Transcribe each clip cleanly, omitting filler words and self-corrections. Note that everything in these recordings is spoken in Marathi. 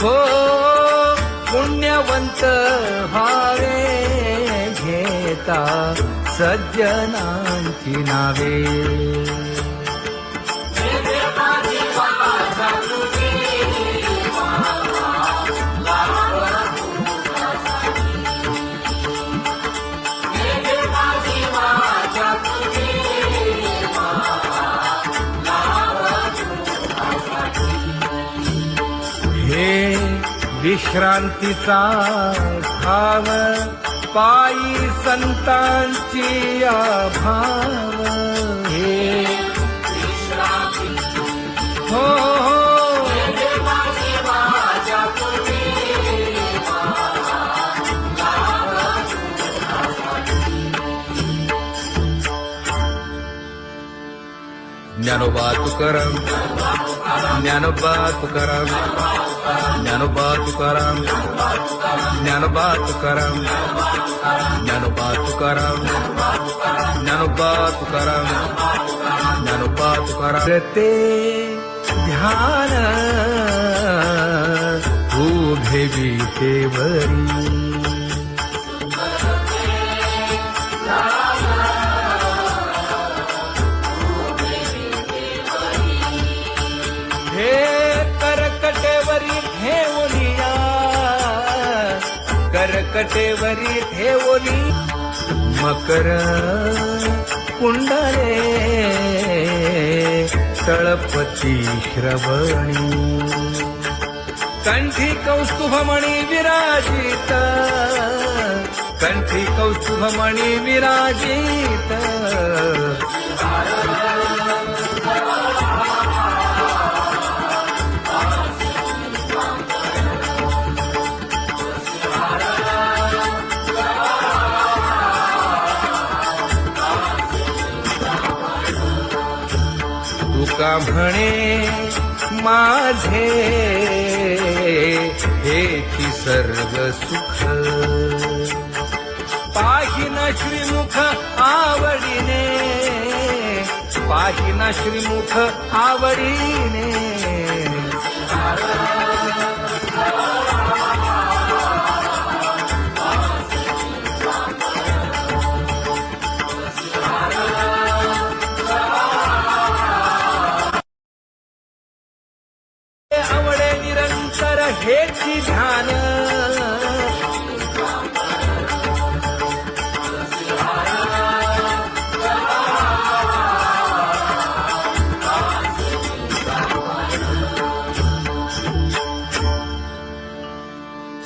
हो पुण्यवंत व्हावे घेता सज्जनांची नावे. हे विश्रांतीचा भाव पायी संतांची भाव. हे हो ज्ञानोबा तुकाराम, ज्ञानोबा तुकाराम, ज्ञानोबा तुकाराम, ज्ञानोबा तुकाराम, ज्ञानोबा तुकाराम, ज्ञानोबा तुकाराम, ज्ञानोबा तुकाराम. ते ध्यान उभे विटेवरी हे करकटेवरी ठेवलिया, करकटेवरी ठेवली मकर कुंडले तळपती श्रवणी. कंठी कौस्तुभमणी विराजित, कंठी कौस्तुभमणी विराजित. तुका म्हणे माझे हेची सर्व सुख, पाहिन श्रीमुख आवडीने, पाहिन श्रीमुख आवडीने. आवडे निरंतर हेची ध्यान,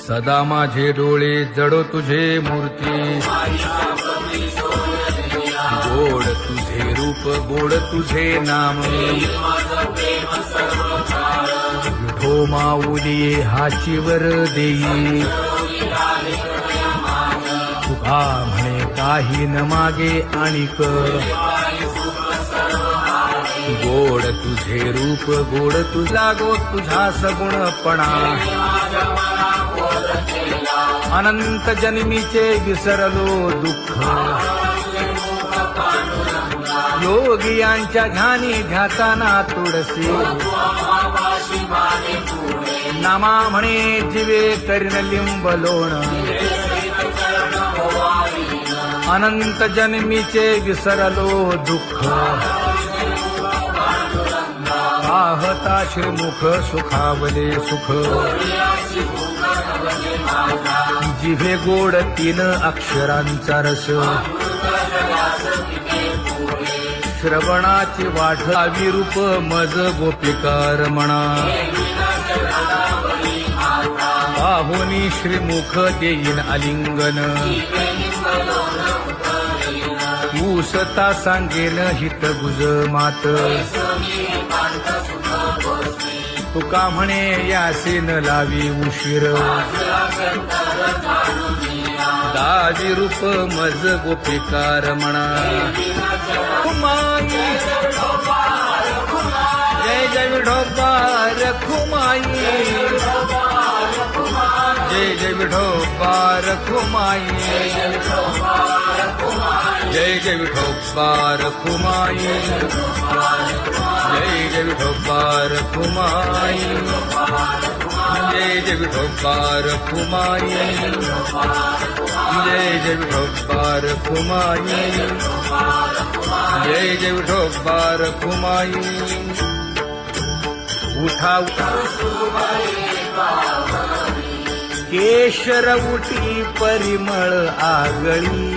सदा माझे डोळे जडो तुझे मूर्ती, गोड तुझे रूप गोड तुझे नाम. विठो माऊली हाचीवर देई, तुका म्हणे काही न मागे आणिक. गोड तुझे रूप गोड तुझा गो तुझा सगुणपणा. अनंत जन्मीचे विसरलो दुःख, योगियांच्या ध्यानी ध्याताना तुळसी. नामा म्हणे जीवे करीन लिंब लोण, अनंत जन्मीचे विसरलो दुःख. पाहता श्रीमुख सुखावले सुख, जिभे गोड 3 अक्षरांचा रस. श्रवणाची वाट विरूप मज गोपिकार म्हणा. पाहुनी श्रीमुख देईन आलिंगन, ऊसता सांगेन हित गुज मात. तुका म्हणे यासे न लावी उशीर, दाजी रूप मज गोपिकार म्हणा. जय जय विठोबा रखुमाई, जय जय विठोबा रखुमाई, जय जय विठोबा रखुमाई, जय जय विठोबा रखुमाई. जय जय विठोबार कुमाई, जय जय विठोबार कुमाई, जय जय विठोबार कुमाई. उठा उठा केशर उठी परिमळ आगळी,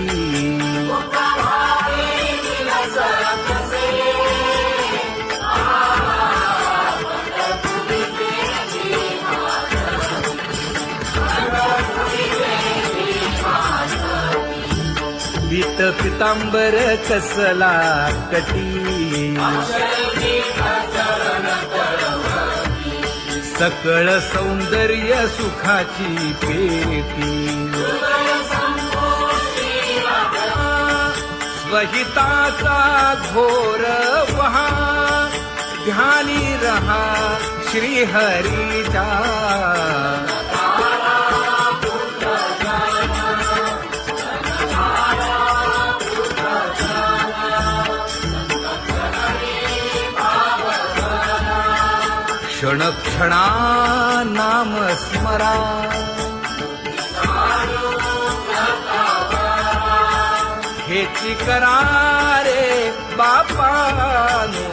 पीत पितांबर कसला कटी, सकळ सौंदर्य सुखाची पेटी. स्वहिताचा घोर वहा, ध्यानी रहा श्रीहरीचा. क्षण क्षणा नाम स्मरा, हेची करा रे बापानो.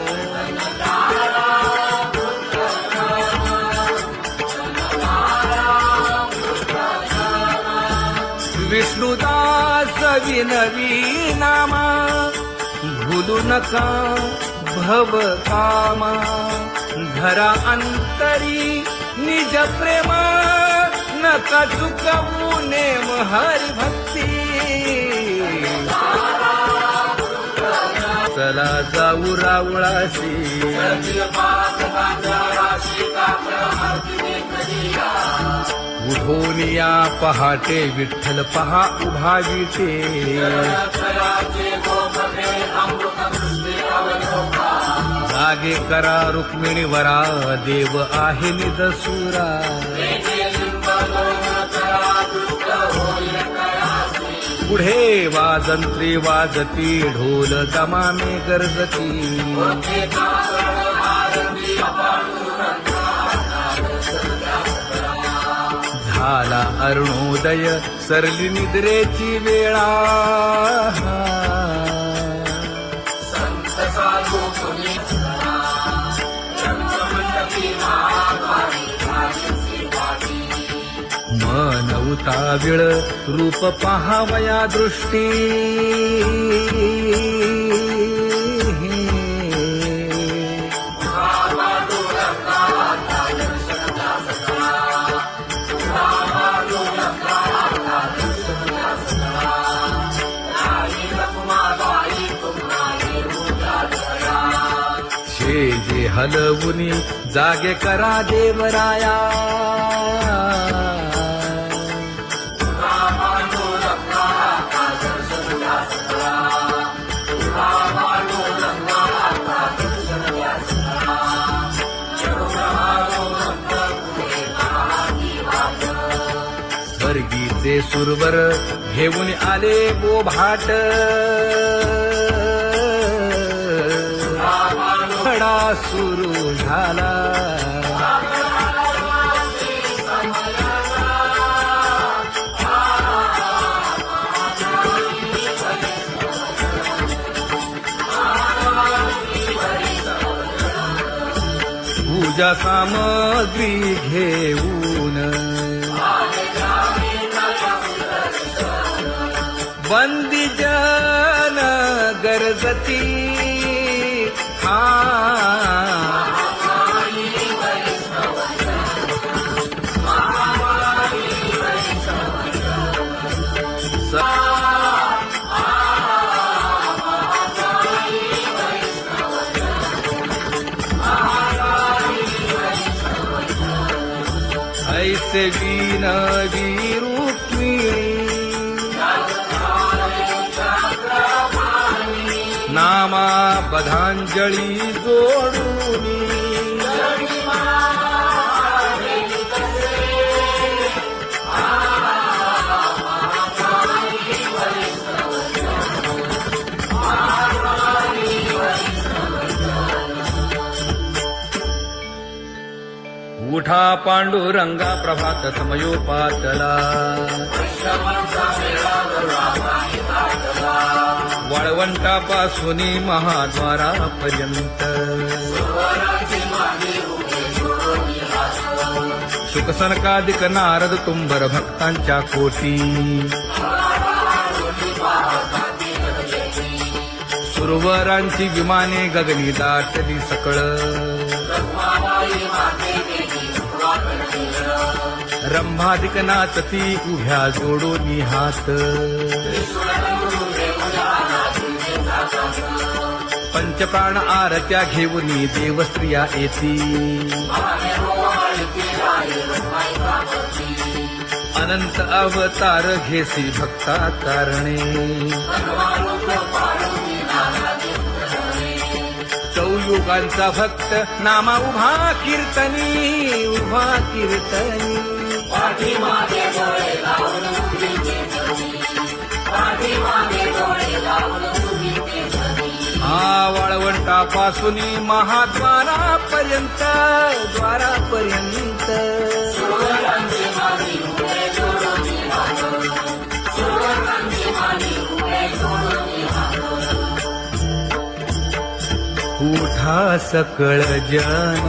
विष्णुदास विनवी नामा, भूलू नका भव कामा. धरा अंतरी निज प्रेम, नका चुकवू नेम हरी भक्ती. चला जाऊ रावळाशी, उठोनिया पहाटे विठ्ठल पहा उभा विटे. जागे करा रुक्मिणी वरा, देव आहे निदसुरा. पुढे वाजंत्री वाजती, ढोल दमामे गरजती. झाला अरुणोदय, सरली निद्रेची वेळा. मन उताविळ रूप पहावया दृष्टी. जे हलवुनी जागे करा देवराया. स्वर्गीचे सुरवर घेऊन आले बोभाट. खडा सुरू झाला, पूजा सामग्री घेऊन. बंदी जन गरजती, ऐसे विनवी रुक्मिणी, नामा बधांजळी जोडूनी. उठा पांडुरंगा प्रभात समयोपातला वाळवंटापासून महाद्वारापर्यंत शुकसनकादिक नारद तुंबर भक्तांच्या कोटी सुरवरांची विमाने गगनी दाटली सकळ रंभादिक नाचती उभ्या जोडोनी हात पंचप्राण आरत्या घेऊनी देवस्त्रिया येती अनंत अवतार घेसी भक्ता कारणे चौयुगांचा भक्त नामा उभा कीर्तनी वाळवंटापासून महाद्वारापर्यंत उठा सकळ जन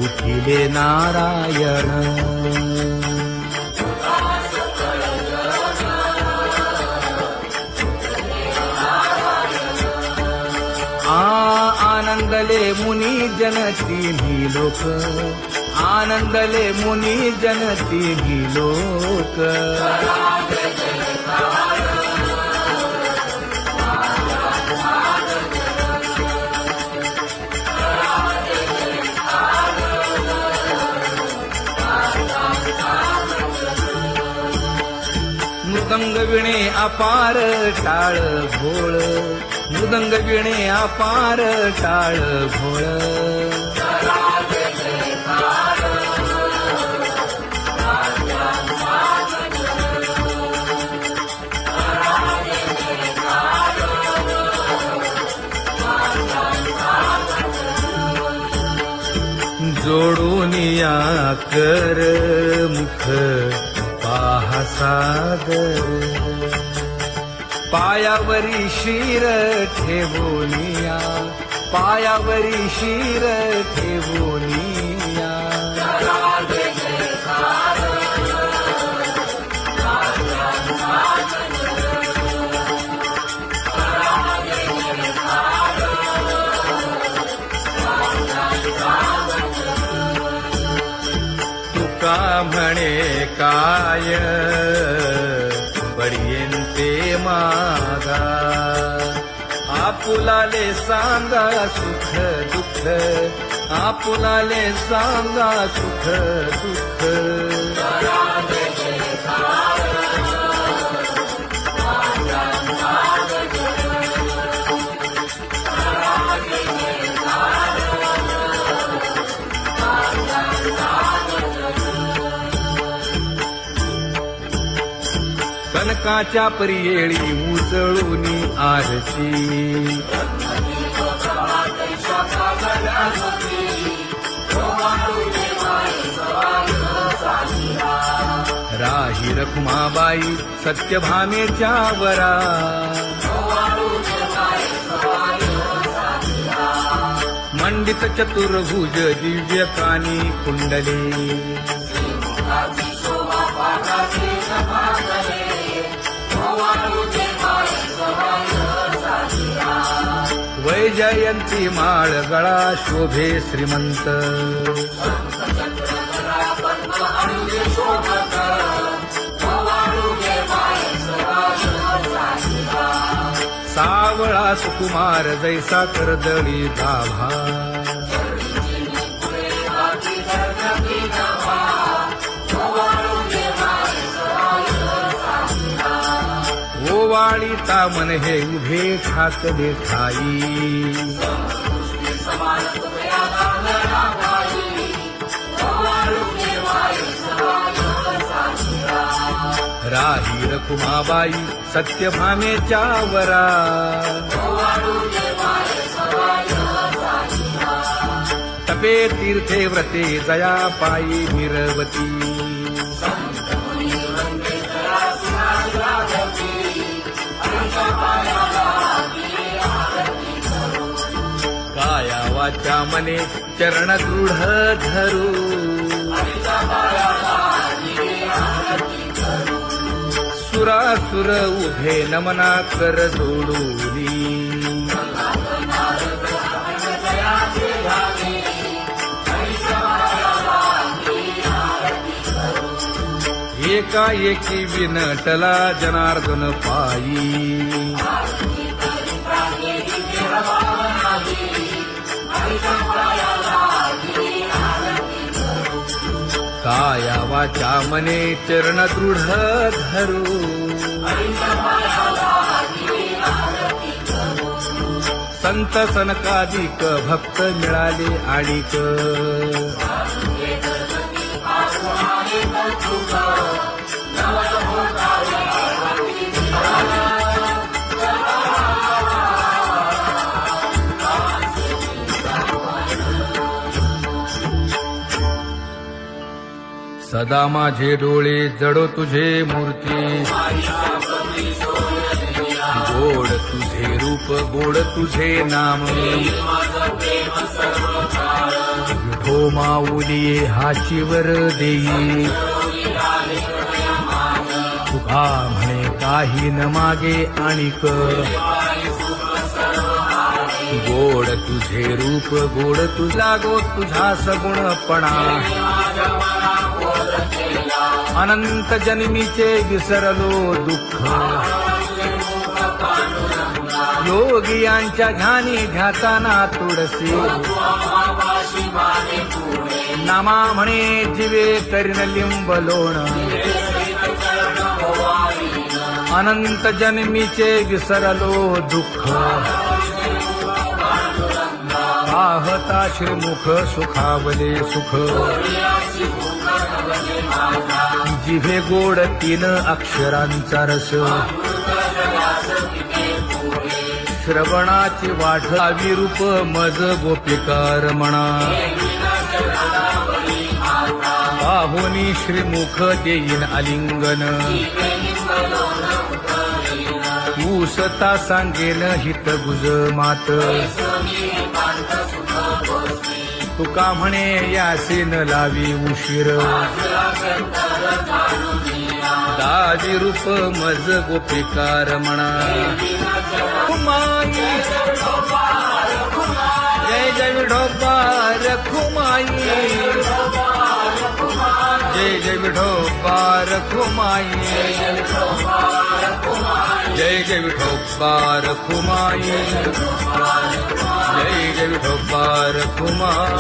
उठिले नारायण आनंदले मुनी जन तिन्ही लोक आनंदले मुनी जन तिन्ही लोक मृदंग विणे अपार टाळ भोळ मृदंग विणे अपार टाळ भोळ जोडूनिया कर मुख पाहा सागर पायावरी शिर ठेवोनिया पायावरी शिर ठेवोनिया तुका म्हणे काय बडियेंते मागा आपुलाले सांगा सुख दुःख आपुलाले सांगा सुख दुःख कनकाच्या परियेळी उजळूनी आरती राही रखुमाबाई सत्यभामेच्या वरा मंडित चतुर्भुज दिव्य कानी कुंडले वैजयंती माळ गळा शोभे श्रीमंत सावळा सुकुमार जैसा करदळी गाभा ओवाळी तामन हे उभे ठाकले ठाई राही रखुमाबाई सत्यभामेच्या वरा जपे तीर्थे व्रते जया पायी मिरवती काया वाचा मने चरण दृढ धरू सुरासुर उभे नमना कर जोडूनी एकाएकी विनटला जनार्दन पायी काया वाचा मने चरण दृढ धरू संत सनकादिक भक्त मिळाले आणिक सदा माझे डोळे जडो तुझे मूर्ती गोड तुझे रूप गोड तुझे नाम विठो माऊली हाचीवर देई तुका म्हणे काही न मागे आणिक गोड तुझे रूप गोड तुझा गो तुझा सगुणपणा अनंत जन्मीचे विसरलो दुःख योगियांच्या ध्यानी ध्याताना तुळसी नामा म्हणे जीवे करीन लिंब लोण अनंत जन्मीचे विसरलो दुःख पाहता श्रीमुख सुखावले सुख जिभे गोड 3 अक्षरांचा रस श्रवणाची वाढ विरूप मज गोपिकार म्हणा पाहुनी श्रीमुख देईन आलिंगन ऊसता सांगेन हित गुज मात तुका म्हणे यासीन लावी उशीर दादी रूप मज गोपिकार म्हणा जय जय विठोबा रखुमाई जय जय विठोबा रखुमाई जय जय विठोबा रखुमाई जय जय विठोबा रखुमाई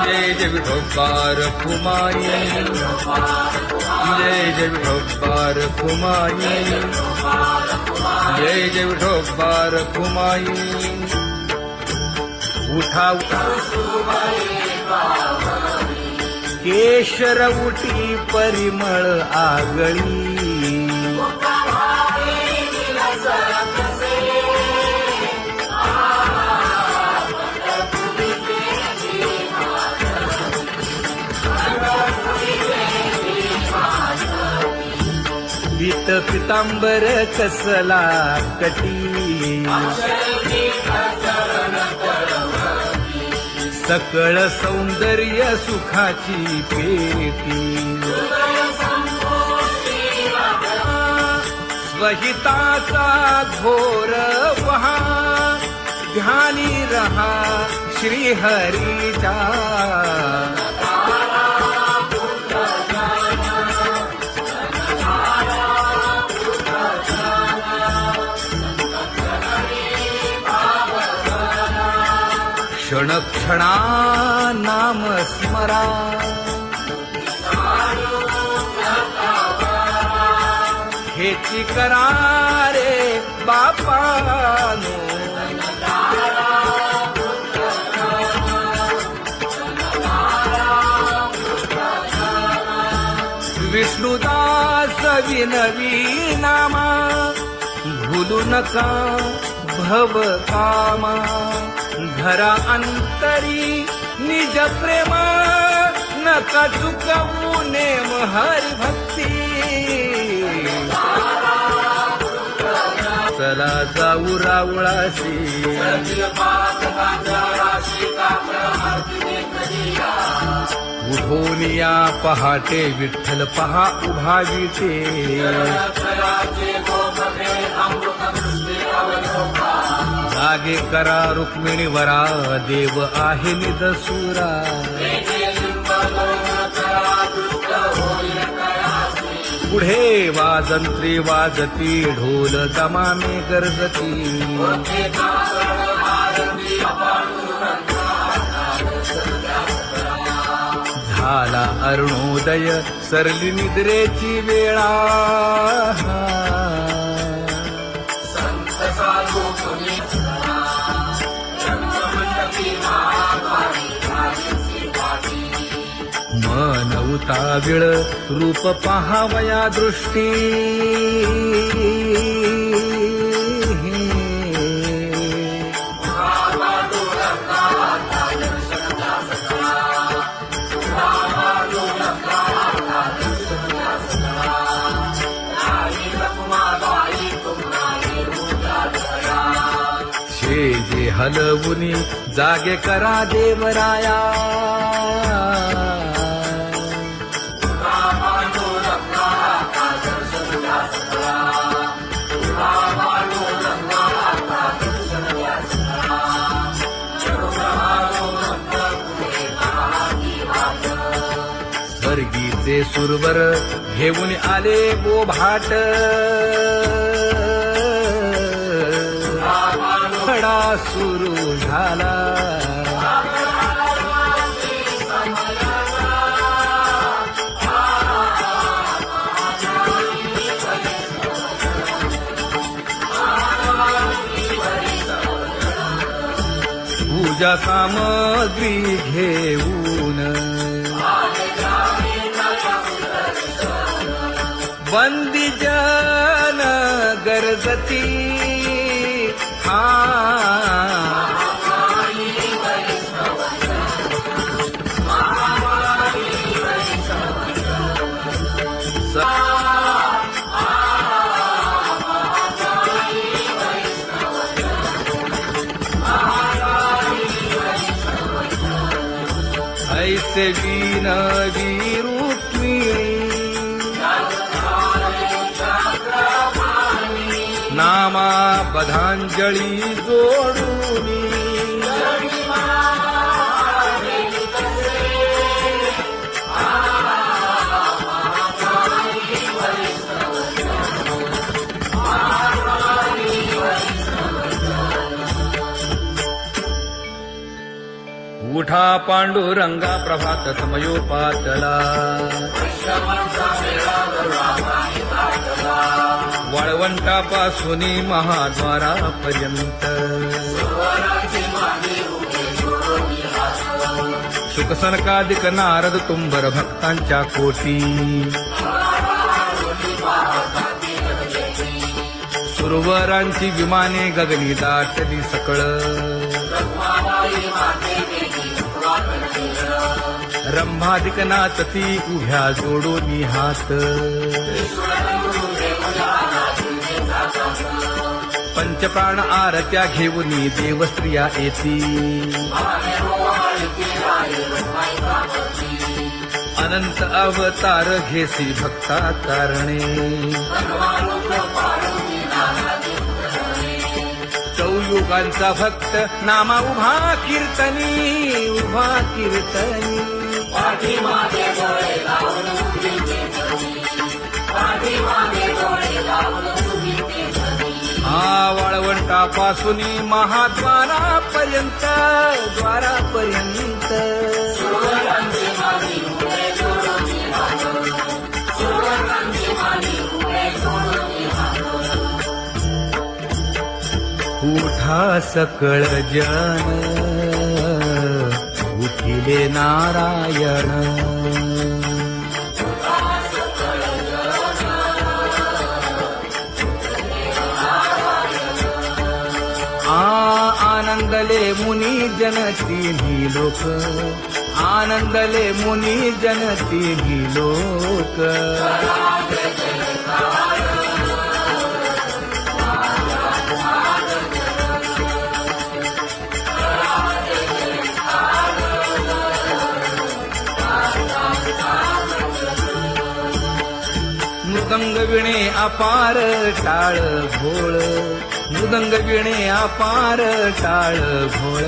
जय जय विठोबा रखुमाई जय जय विठोबा रखुमाई जय जय विठोबा रखुमाई उठा केशर उटी परिमळ आगळी पीत पितांबर कसला कटी सकळ सौंदर्य सुखाची पेटी स्वहिताचा घोर वहा ध्यानी रहा श्रीहरीचा क्षण क्षणा नाम स्मरा हेची करा रे बापानो विष्णुदास विनवी नामा भूलू नका भव कामा धरा अंतरी निज प्रेमा नका चुकवू नेम हरी भक्ती चला जाऊ रावळाशी उठोनिया पहाटे विठ्ठल पहा उभा विटे जागे करा रुक्मिणीवरा देव आहे निदसुरा पुढे वाजंत्री वाजती ढोल दमामे गरजती झाला अरुणोदय सरली निद्रेची वेळा मन उताविळ रूप पहावया दृष्टी जे हलवुनी जागे करा देवराया स्वर्गीचे सुरवर घेऊन आले बोभाट खडा सुरू झाला पूजा सामग्री घेऊन बंदी जन गरजती ऐसे विनवी रुक्मिणी नामा बधांजळी जोडूनी उठा पांडुरंगा प्रभात समयोपातला वाळवंटापासून महाद्वारापर्यंत शुकसनकादिक नारद तुंबर भक्तांच्या कोटी सुरवरांची विमाने गगनी दाटली सकळ रंभादिक नाचती उभ्या जोडोनी हात पंचप्राण आरत्या घेऊनी देवस्त्रिया येती अनंत अवतार घेसी भक्ता तारणे चौयुगांचा भक्त नामा उभा कीर्तनी उभा कीर्तनी वाळवंटापासून महाद्वारापर्यंत द्वारापर्यंत उठा सकळ जन उठिले नारायण आनंदले मुनी जनती लोक आनंदले मुनी जनती लोक मृदंग विणे अपार टाळ भोळ मृदंग विणे अपार टाळ भोळ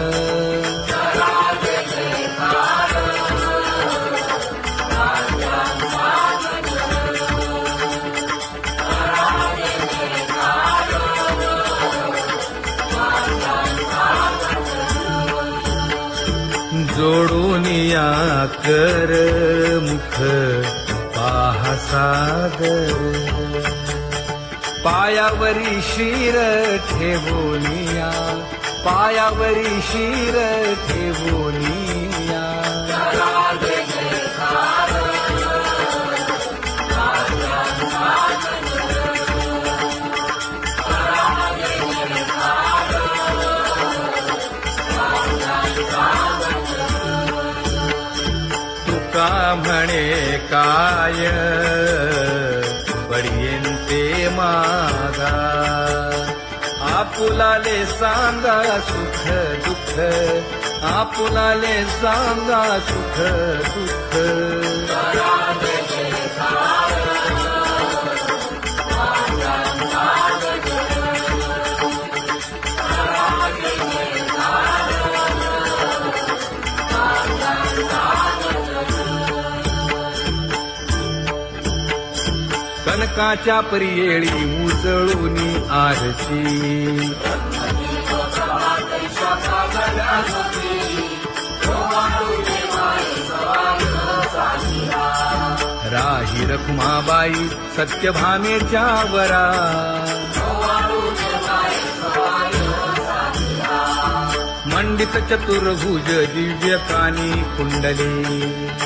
जोडून या कर मुख पाहा सागर पायावरी शिर ठेवोनिया पायावरी शिर ठेवोनिया तुका म्हणे काय बडियेंते मागा आपुलाले सांगा सुख दुःख आपुलाले सांगा सुख दुःख कनकाच्या परियेळी उजळूनी आरती राही रखुमाबाई सत्यभामेच्या वरा मंडित चतुर्भुज दिव्य कानी कुंडली